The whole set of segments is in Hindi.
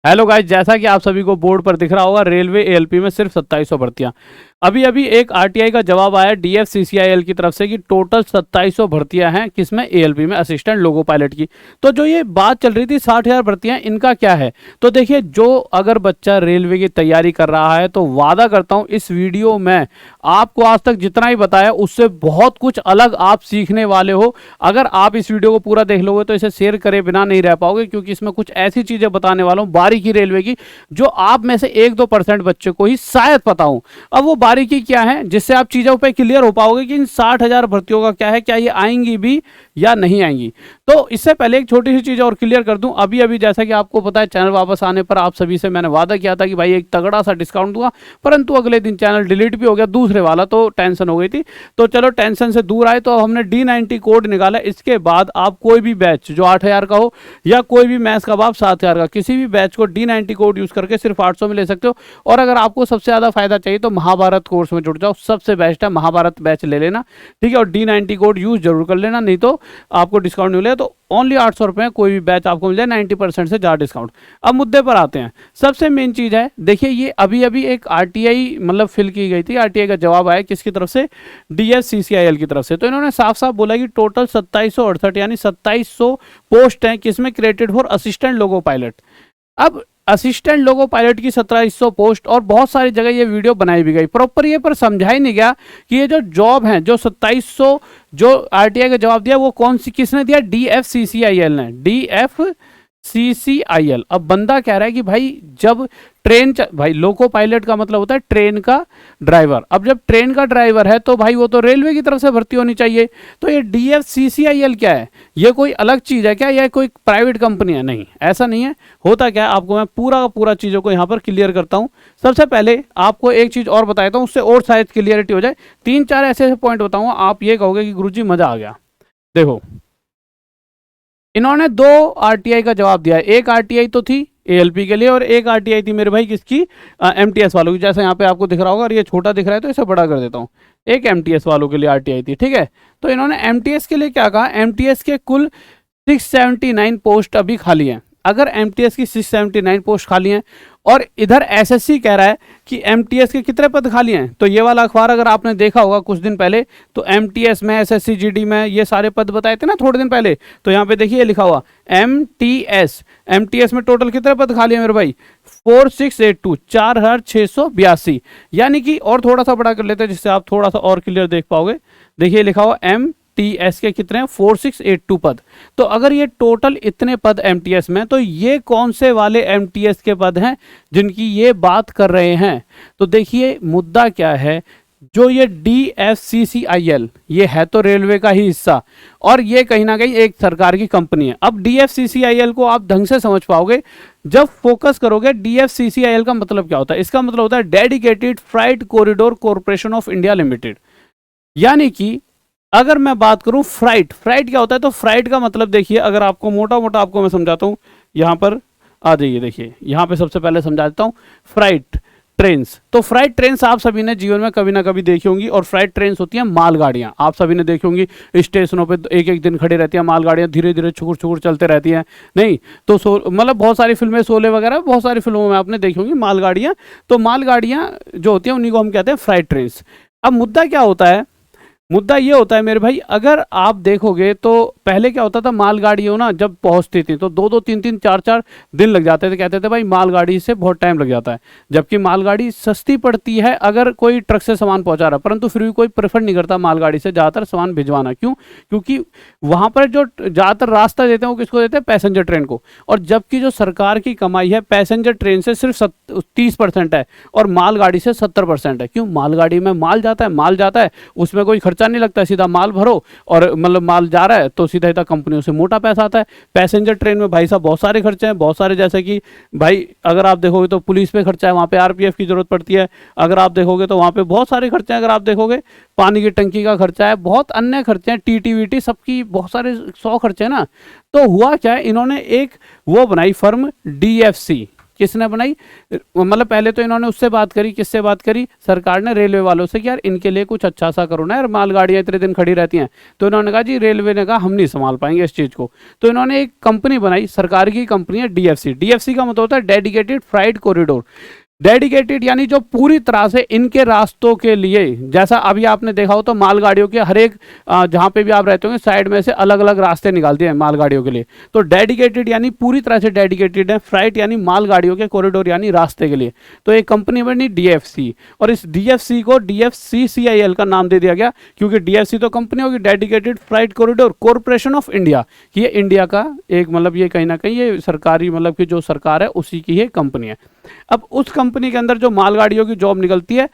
हेलो गाइस, जैसा कि आप सभी को बोर्ड पर दिख रहा होगा, रेलवे एएलपी में सिर्फ 2700 भर्तियां। अभी अभी एक आरटीआई का जवाब आया डीएफसीसीआईएल की तरफ से कि टोटल 2700 भर्तियां हैं, किसमें, एएलपी में, असिस्टेंट लोको पायलट की। तो जो ये बात चल रही थी 60,000 भर्तियां, इनका क्या है? तो देखिए, जो अगर बच्चा रेलवे की तैयारी कर रहा है तो वादा करता हूं इस वीडियो में आपको आज तक जितना ही बताया उससे बहुत कुछ अलग आप सीखने वाले हो। अगर आप इस वीडियो को पूरा देख लोगे तो इसे शेयर करे बिना नहीं रह पाओगे, क्योंकि इसमें कुछ ऐसी चीजें बताने वाला हूं बारीकी रेलवे की, जो आप में से 1-2% बच्चे को ही शायद पता हो। अब वो बारीकी क्या है जिससे आप चीजों पे क्लियर हो पाओगे कि इन 60,000 भर्तियों का क्या है, क्या ये आएंगी भी या नहीं आएंगी। तो इससे पहले एक छोटी सी चीज और क्लियर कर दूं, अभी अभी जैसा कि आपको पता है, चैनल वापस आने पर आप सभी से मैंने वादा किया था कि भाई एक तगड़ा सा डिस्काउंट दूंगा, परंतु अगले दिन चैनल डिलीट भी हो गया दूसरे वाला, तो टेंशन हो गई थी। तो चलो टेंशन से दूर आए, तो हमने D90 कोड निकाला। इसके बाद आप कोई भी बैच जो 8,000 का हो या कोई भी मैथ्स का बाप 7,000 का, किसी भी बैच को D90 कोड यूज करके सिर्फ 800 में ले सकते हो। और अगर आपको सबसे ज्यादा फायदा चाहिए तो महाभारत कोर्स में जुड़ जाओ, सबसे बेस्ट है, महाभारत बैच ले लेना, ठीक है। और D90 कोड यूज जरूर कर लेना, नहीं तो आपको डिस्काउंट नहीं मिलेगा। तो ओनली 800 रुपए में कोई भी बैच आपको मिल जाए, 90% से ज्यादा डिस्काउंट। अब मुद्दे पर आते हैं। सबसे मेन चीज है, देखिए ये अभी अभी एक आरटीआई मतलब फिल की गई थी, आरटीआई का जवाब आया किसकी तरफ से, डीएससीसीआईएल की तरफ से। तो इन्होंने साफ साफ बोला कि टोटल 2768 यानी 2700 पोस्ट हैं, किसमें, created for assistant loco pilot. अब असिस्टेंट लोको पायलट की 1700 पोस्ट, और बहुत सारी जगह ये वीडियो बनाई भी गई, प्रॉपर ये पर समझा ही नहीं गया कि ये जो जॉब है, जो 2700 जो आरटीआई का जवाब दिया, वो कौन सी, किसने दिया, डीएफसीसीआईएल ने, डीएफसीसीआईएल। अब बंदा कह रहा है कि भाई जब भाई लोको पायलट का मतलब होता है ट्रेन का ड्राइवर। अब जब ट्रेन का ड्राइवर है तो भाई वो तो रेलवे की तरफ से भर्ती होनी चाहिए। तो ये डीएफसीसीआईएल क्या है, ये कोई अलग चीज है क्या, यह कोई प्राइवेट कंपनी है? नहीं, ऐसा नहीं है। होता क्या है, आपको मैं पूरा का पूरा चीजों को यहाँ पर क्लियर करता हूँ। सबसे पहले आपको एक चीज और बताता हूँ, उससे और शायद क्लियरिटी हो जाए। 3-4 ऐसे पॉइंट बताऊंगा, आप ये कहोगे कि गुरुजी मजा आ गया। देखो, इन्होंने 2 आरटीआई का जवाब दिया है। एक आरटीआई तो थी एएलपी के लिए, और एक आरटीआई थी मेरे भाई किसकी, एमटीएस वालों की। जैसे यहाँ पे आपको दिख रहा होगा, और ये छोटा दिख रहा है तो इसे बड़ा कर देता हूँ। एक एमटीएस वालों के लिए आरटीआई थी, ठीक है। तो इन्होंने एमटीएस के लिए क्या कहा, एमटीएस के कुल 679 पोस्ट अभी खाली हैं। अगर एमटीएस की 679 पोस्ट खाली हैं, और इधर एसएससी कह रहा है कि एमटीएस के कितने पद खाली हैं, तो ये वाला अखबार अगर आपने देखा होगा कुछ दिन पहले, तो एमटीएस में, एसएससी जीडी में ये सारे पद बताए थे ना थोड़े दिन पहले। तो यहाँ पे देखिए लिखा हुआ एमटीएस, एमटीएस में टोटल कितने पद खाली हैं मेरे भाई, 4682, 4682। यानी कि, और थोड़ा सा बड़ा कर लेते हैं जिससे आप थोड़ा सा और क्लियर देख पाओगे। देखिए लिखा हुआ एमटीएस के कितने हैं, 4682 पद। तो अगर ये टोटल इतने पद एमटीएस में, तो ये कौन से वाले एमटीएस के पद हैं जिनकी ये बात कर रहे हैं? तो देखिए मुद्दा क्या है, जो ये डीएफसीसीआईएल, ये है तो रेलवे का ही हिस्सा, और ये कहीं ना कहीं एक सरकार की कंपनी है। अब डीएफसीसीआईएल को आप ढंग से समझ पाओगे जब फोकस करोगे। डीएफसीसीआईएल का मतलब क्या होता है, इसका मतलब होता है dedicated freight corridor corporation of India limited. यानी कि अगर मैं बात करूं फ्राइट, फ्राइट क्या होता है, तो फ्राइट का मतलब देखिए, अगर आपको मोटा मोटा आपको मैं समझाता हूं, यहां पर आ जाइए। देखिए यहां पे सबसे पहले समझा देता हूं, फ्राइट ट्रेन्स। तो फ्राइट ट्रेन्स आप सभी ने जीवन में कभी ना कभी देखी होंगी, और फ्राइट ट्रेन्स होती हैं मालगाड़ियां। आप सभी ने देखी होंगी, स्टेशनों पे एक एक दिन खड़ी रहती हैं मालगाड़ियां, धीरे धीरे छुकुर छुकुर चलते रहती हैं। नहीं तो मतलब बहुत सारी फिल्में, शोले वगैरह, बहुत सारी फिल्मों में आपने देखी होंगी मालगाड़ियां। तो मालगाड़ियां जो होती हैं उन्हीं को हम कहते हैं फ्राइट ट्रेन्स। अब मुद्दा क्या होता है, मुद्दा ये होता है मेरे भाई, अगर आप देखोगे तो पहले क्या होता था, मालगाड़ियों ना जब पहुंचती थी तो 2-2, 3-3, 4-4 दिन लग जाते थे। कहते थे भाई मालगाड़ी से बहुत टाइम लग जाता है, जबकि मालगाड़ी सस्ती पड़ती है अगर कोई ट्रक से सामान पहुंचा रहा है। परंतु फिर भी कोई प्रेफर नहीं करता मालगाड़ी से ज़्यादातर सामान भिजवाना। क्यों? क्योंकि वहां पर जो ज़्यादातर रास्ता देते हैं वो किसको देते हैं, पैसेंजर ट्रेन को। और जबकि जो सरकार की कमाई है पैसेंजर ट्रेन से सिर्फ 30% है, और मालगाड़ी से 70% है। क्यों? मालगाड़ी में माल जाता है, माल जाता है, उसमें कोई खर्चा नहीं लगता, सीधा माल भरो और मतलब माल जा रहा है तो सीधा सीधा कंपनियों से मोटा पैसा आता है। पैसेंजर ट्रेन में भाई साहब बहुत सारे खर्चे हैं, बहुत सारे, जैसे कि भाई अगर आप देखोगे तो पुलिस पे खर्चा है, वहाँ पे आरपीएफ की जरूरत पड़ती है। अगर आप देखोगे तो वहाँ पे बहुत सारे खर्चे हैं। अगर आप देखोगे पानी की टंकी का खर्चा है, बहुत अन्य खर्चे हैं, टीटीवीटी सबकी बहुत सारे 100 खर्चे हैं ना। तो हुआ क्या है, इन्होंने एक वो बनाई फर्म डीएफसी, किसने बनाई? मतलब पहले तो इन्होंने उससे बात करी, किससे बात करी? सरकार ने रेलवे वालों से कि यार इनके लिए कुछ अच्छा सा करो ना यार, मालगाड़ियाँ इतने दिन खड़ी रहती हैं। तो इन्होंने कहा जी, रेलवे ने कहा हम नहीं संभाल पाएंगे इस चीज़ को। तो इन्होंने एक कंपनी बनाई, सरकार की कंपनी है डीएफसी। डीएफसी का मतलब होता है डेडिकेटेड फ्राइट कॉरिडोर। डेडिकेटेड यानी जो पूरी तरह से इनके रास्तों के लिए, जैसा अभी आपने देखा हो तो मालगाड़ियों के हर एक जहाँ पे भी आप रहते होंगे साइड में से अलग अलग रास्ते निकालते हैं मालगाड़ियों के लिए। तो डेडिकेटेड यानी पूरी तरह से डेडिकेटेड है, फ्राइट यानी मालगाड़ियों के कॉरिडोर यानी रास्ते के लिए। तो एक कंपनी बनी डीएफसी, और इस डीएफसी को डीएफसीसीआईएल का नाम दे दिया गया, क्योंकि डीएफसी तो कंपनी होगी, dedicated freight corridor corporation of India, ये इंडिया का एक मतलब ये कहीं ना कहीं ये सरकारी मतलब कि जो सरकार है उसी की ये कंपनी है। अब उस कंपनी के अंदर जो मालगाड़ियों की जॉब निकलती है,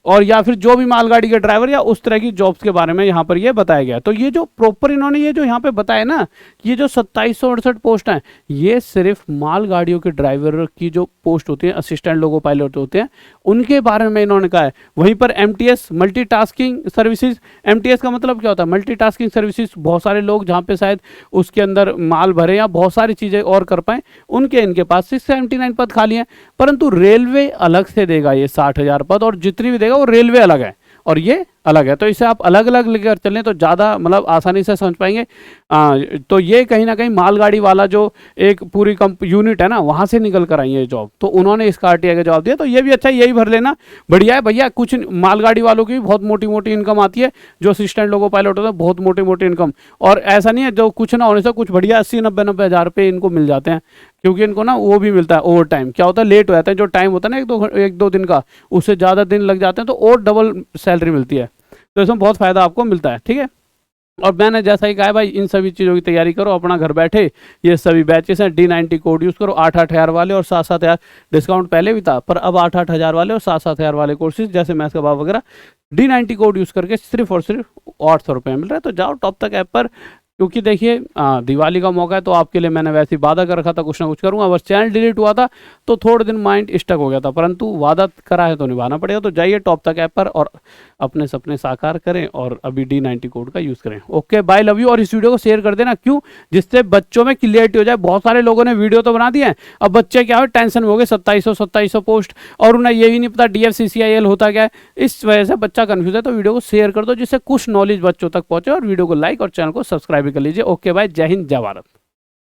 और या फिर जो भी मालगाड़ी के ड्राइवर या उस तरह की जॉब्स के बारे में यहाँ पर ये बताया गया। तो ये जो प्रॉपर इन्होंने ये जो यहाँ पे बताया ना, ये जो 2768 पोस्ट हैं, ये सिर्फ मालगाड़ियों के ड्राइवर की जो पोस्ट होती है, असिस्टेंट लोको पायलट होते हैं, उनके बारे में इन्होंने कहा है। वहीं पर एमटीएस मल्टीटास्किंग सर्विसेज, एमटीएस का मतलब क्या होता है? मल्टीटास्किंग सर्विसेज, बहुत सारे लोग जहाँ पे शायद उसके अंदर माल भरे या बहुत सारी चीज़ें और कर पाएँ, उनके इनके पास 679 पद खाली हैं। परंतु रेलवे अलग से देगा ये 60,000 पद, और जितनी भी देगा वो रेलवे अलग है और ये अलग है। तो इसे आप अलग अलग लेकर चलें तो ज़्यादा मतलब आसानी से समझ पाएंगे। तो ये कहीं ना कहीं मालगाड़ी वाला जो एक पूरी यूनिट है ना, वहाँ से निकल कर आई है जॉब, तो उन्होंने इस आरटीआई का जवाब दिया। तो ये भी अच्छा है, यही भर लेना, बढ़िया है भैया। कुछ मालगाड़ी वालों की भी बहुत मोटी मोटी इनकम आती है, जो असिस्टेंट लोको पायलट होता है बहुत मोटी मोटी इनकम, और ऐसा नहीं है जो कुछ ना होने से कुछ बढ़िया 80-90 हज़ार रुपये इनको मिल जाते हैं, क्योंकि इनको ना वो भी मिलता है ओवर टाइम। क्या होता है? लेट हो जाता है जो टाइम होता है ना एक दो दिन का, उससे ज़्यादा दिन लग जाते हैं तो और डबल सैलरी मिलती है। तो इसमें बहुत फ़ायदा आपको मिलता है, ठीक है। और मैंने जैसा ही कहा भाई, इन सभी चीज़ों की तैयारी करो अपना घर बैठे। ये सभी बैचेस हैं, D90 कोड यूज़ करो, 8-8 हज़ार वाले और 7-7 हज़ार, डिस्काउंट पहले भी था पर अब 8-8 हज़ार वाले और 7-7 हज़ार वाले कोर्सेज जैसे मैथ्स का भाव वगैरह D90 कोड यूज़ करके सिर्फ और सिर्फ 800 रुपये मिल रहा है। तो जाओ टॉप तक ऐप पर, क्योंकि देखिए दिवाली का मौका है तो आपके लिए मैंने वैसे ही वादा कर रखा था कुछ ना कुछ करूंगा। बस चैनल डिलीट हुआ था तो थोड़े दिन माइंड स्टक हो गया था, परंतु वादा करा है तो निभाना पड़ेगा। तो जाइए टॉप तक ऐप पर और अपने सपने साकार करें और अभी D90 कोड का यूज़ करें। Okay bye, love you. और इस वीडियो को शेयर कर देना, क्यों? जिससे बच्चों में क्लियरिटी हो जाए। बहुत सारे लोगों ने वीडियो तो बना दिए हैं, अब बच्चे क्या हो टेंशन में हो गए, 2700 पोस्ट, और उन्हें यही नहीं पता DFCCIL होता क्या है। इस वजह से बच्चा कन्फ्यूज है। तो वीडियो को शेयर कर दो जिससे कुछ नॉलेज बच्चों तक पहुंचे, और वीडियो को लाइक और चैनल को सब्सक्राइब कर लीजिए। ओके बाय, जय हिंद, जय भारत।